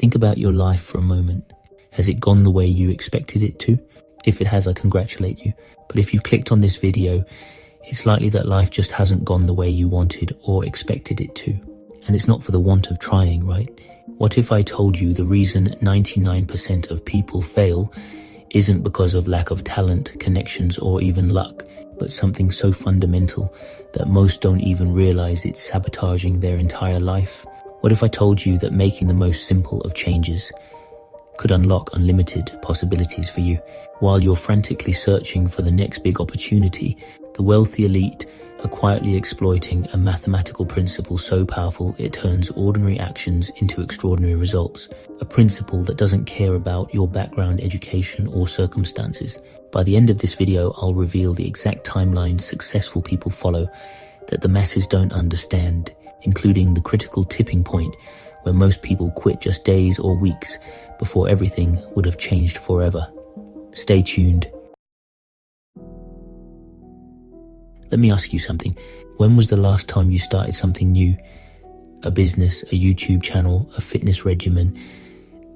Think about your life for a moment. Has it gone the way you expected it to? If it has, I congratulate you. But if you clicked on this video, it's likely that life just hasn't gone the way you wanted or expected it to. And it's not for the want of trying, right? What if I told you the reason 99% of people fail isn't because of lack of talent, connections, or even luck, but something so fundamental that most don't even realize it's sabotaging their entire life? What if I told you that making the most simple of changes could unlock unlimited possibilities for you? While you're frantically searching for the next big opportunity, the wealthy elite are quietly exploiting a mathematical principle so powerful it turns ordinary actions into extraordinary results. A principle that doesn't care about your background, education, or circumstances. By the end of this video, I'll reveal the exact timeline successful people follow that the masses don't understand, including the critical tipping point where most people quit just days or weeks before everything would have changed forever. Stay tuned. Let me ask you something. When was the last time you started something new? A business, a YouTube channel, a fitness regimen,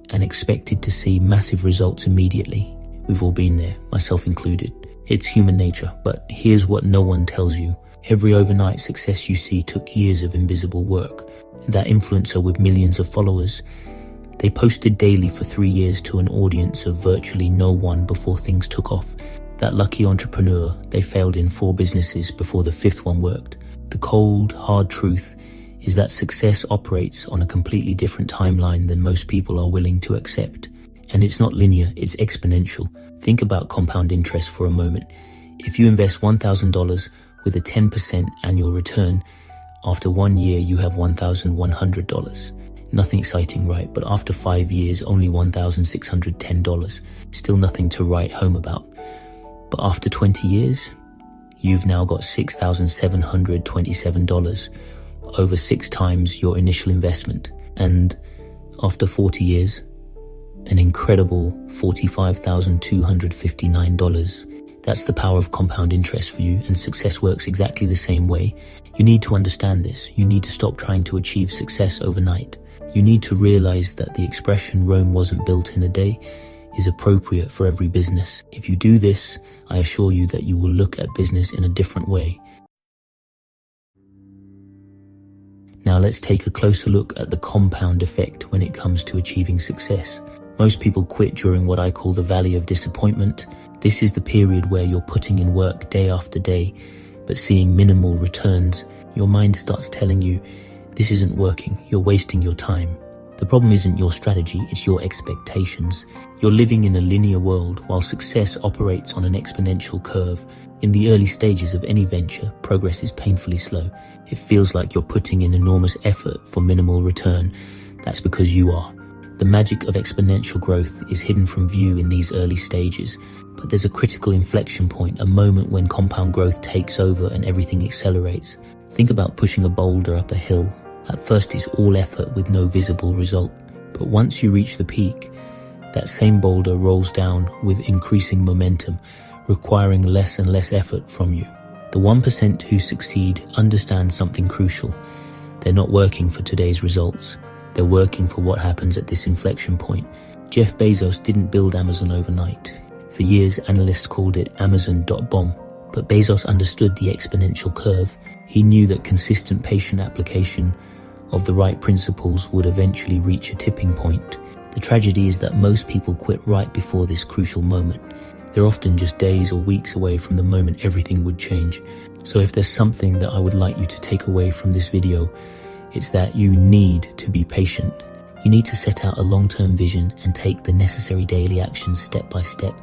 and expected to see massive results immediately? We've all been there, myself included. It's human nature, but here's what no one tells you. Every overnight success you see took years of invisible work. That influencer with millions of followers, they posted daily for 3 years to an audience of virtually no one before things took off. That lucky entrepreneur, they failed in 4 businesses before the 5th one worked. The cold, hard truth is that success operates on a completely different timeline than most people are willing to accept. And it's not linear, it's exponential. Think about compound interest for a moment. If you invest $1,000 with a 10% annual return, after 1 year you have $1,100. Nothing exciting, right? But after 5 years, only $1,610. Still nothing to write home about. But after 20 years, you've now got $6,727, over 6 times your initial investment. And after 40 years, an incredible $45,259. That's the power of compound interest for you, and success works exactly the same way. You need to understand this. You need to stop trying to achieve success overnight. You need to realize that the expression "Rome wasn't built in a day" is appropriate for every business. If you do this, I assure you that you will look at business in a different way. Now let's take a closer look at the compound effect when it comes to achieving success. Most people quit during what I call the valley of disappointment. This is the period where you're putting in work day after day, but seeing minimal returns. Your mind starts telling you, this isn't working, you're wasting your time. The problem isn't your strategy, it's your expectations. You're living in a linear world while success operates on an exponential curve. In the early stages of any venture, progress is painfully slow. It feels like you're putting in enormous effort for minimal return. That's because you are. The magic of exponential growth is hidden from view in these early stages, but there's a critical inflection point, a moment when compound growth takes over and everything accelerates. Think about pushing a boulder up a hill. At first it's all effort with no visible result, but once you reach the peak, that same boulder rolls down with increasing momentum, requiring less and less effort from you. The 1% who succeed understand something crucial. They're not working for today's results. They're working for what happens at this inflection point. Jeff Bezos didn't build Amazon overnight. For years, analysts called it Amazon.bomb. But Bezos understood the exponential curve. He knew that consistent, patient application of the right principles would eventually reach a tipping point. The tragedy is that most people quit right before this crucial moment. They're often just days or weeks away from the moment everything would change. So if there's something that I would like you to take away from this video, it's that you need to be patient. You need to set out a long-term vision and take the necessary daily actions step by step.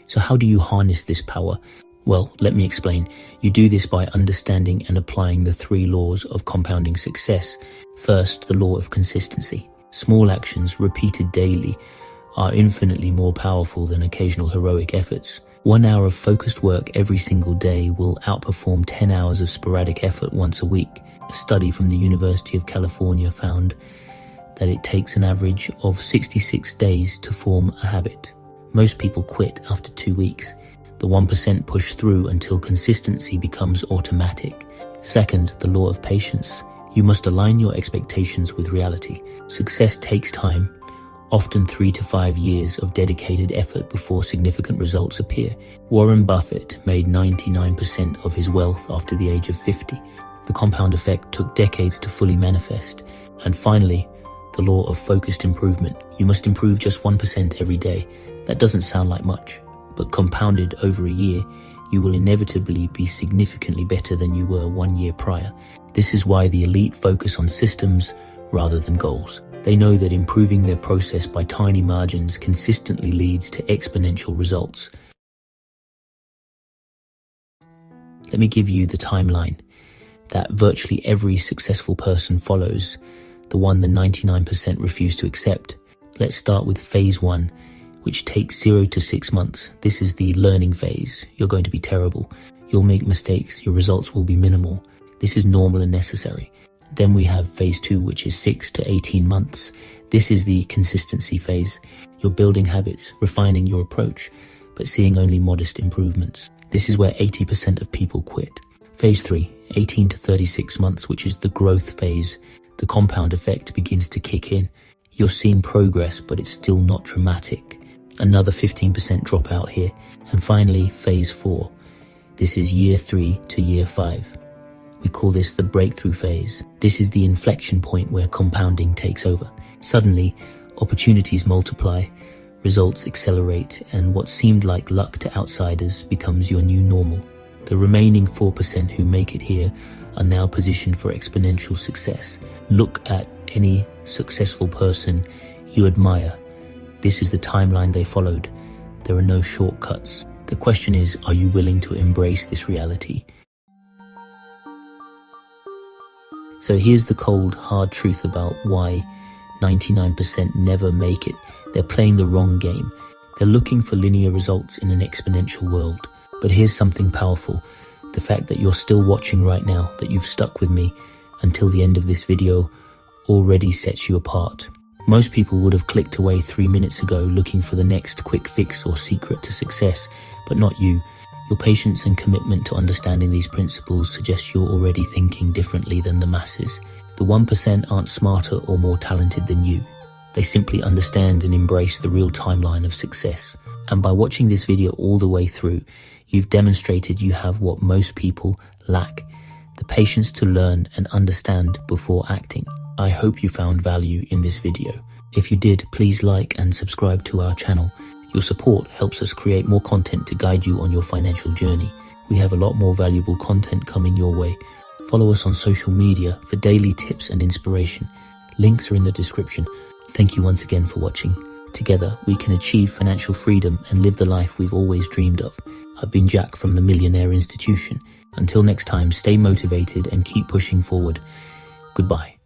So how do you harness this power? Well, let me explain. You do this by understanding and applying the 3 laws of compounding success. First, the law of consistency. Small actions repeated daily are infinitely more powerful than occasional heroic efforts. 1 hour of focused work every single day will outperform 10 hours of sporadic effort once a week. A study from the University of California found that it takes an average of 66 days to form a habit. Most people quit after 2 weeks. The 1% push through until consistency becomes automatic. Second, the law of patience. You must align your expectations with reality. Success takes time, often 3 to 5 years of dedicated effort before significant results appear. Warren Buffett made 99% of his wealth after the age of 50. The compound effect took decades to fully manifest. And finally, the law of focused improvement. You must improve just 1% every day. That doesn't sound like much, but compounded over a year, you will inevitably be significantly better than you were 1 year prior. This is why the elite focus on systems rather than goals. They know that improving their process by tiny margins consistently leads to exponential results. Let me give you the timeline that virtually every successful person follows, the one the 99% refuse to accept. Let's start with phase 1, which takes 0 to 6 months. This is the learning phase. You're going to be terrible. You'll make mistakes. Your results will be minimal. This is normal and necessary. Then we have phase 2, which is 6 to 18 months. This is the consistency phase. You're building habits, refining your approach, but seeing only modest improvements. This is where 80% of people quit. Phase 3, 18 to 36 months, which is the growth phase. The compound effect begins to kick in. You're seeing progress, but it's still not dramatic. Another 15% drop out here. And finally, phase 4. This is year 3 to year 5. We call this the breakthrough phase. This is the inflection point where compounding takes over. Suddenly, opportunities multiply, results accelerate, and what seemed like luck to outsiders becomes your new normal. The remaining 4% who make it here are now positioned for exponential success. Look at any successful person you admire. This is the timeline they followed. There are no shortcuts. The question is, are you willing to embrace this reality? So here's the cold, hard truth about why 99% never make it. They're playing the wrong game. They're looking for linear results in an exponential world. But here's something powerful. The fact that you're still watching right now, that you've stuck with me until the end of this video, already sets you apart. Most people would have clicked away 3 minutes ago looking for the next quick fix or secret to success, but not you. Your patience and commitment to understanding these principles suggests you're already thinking differently than the masses. The 1% aren't smarter or more talented than you. They simply understand and embrace the real timeline of success. And by watching this video all the way through, you've demonstrated you have what most people lack: the patience to learn and understand before acting. I hope you found value in this video. If you did, please like and subscribe to our channel. Your support helps us create more content to guide you on your financial journey. We have a lot more valuable content coming your way. Follow us on social media for daily tips and inspiration. Links are in the description. Thank you once again for watching. Together, we can achieve financial freedom and live the life we've always dreamed of. I've been Jack from the Millionaire Institution. Until next time, stay motivated and keep pushing forward. Goodbye.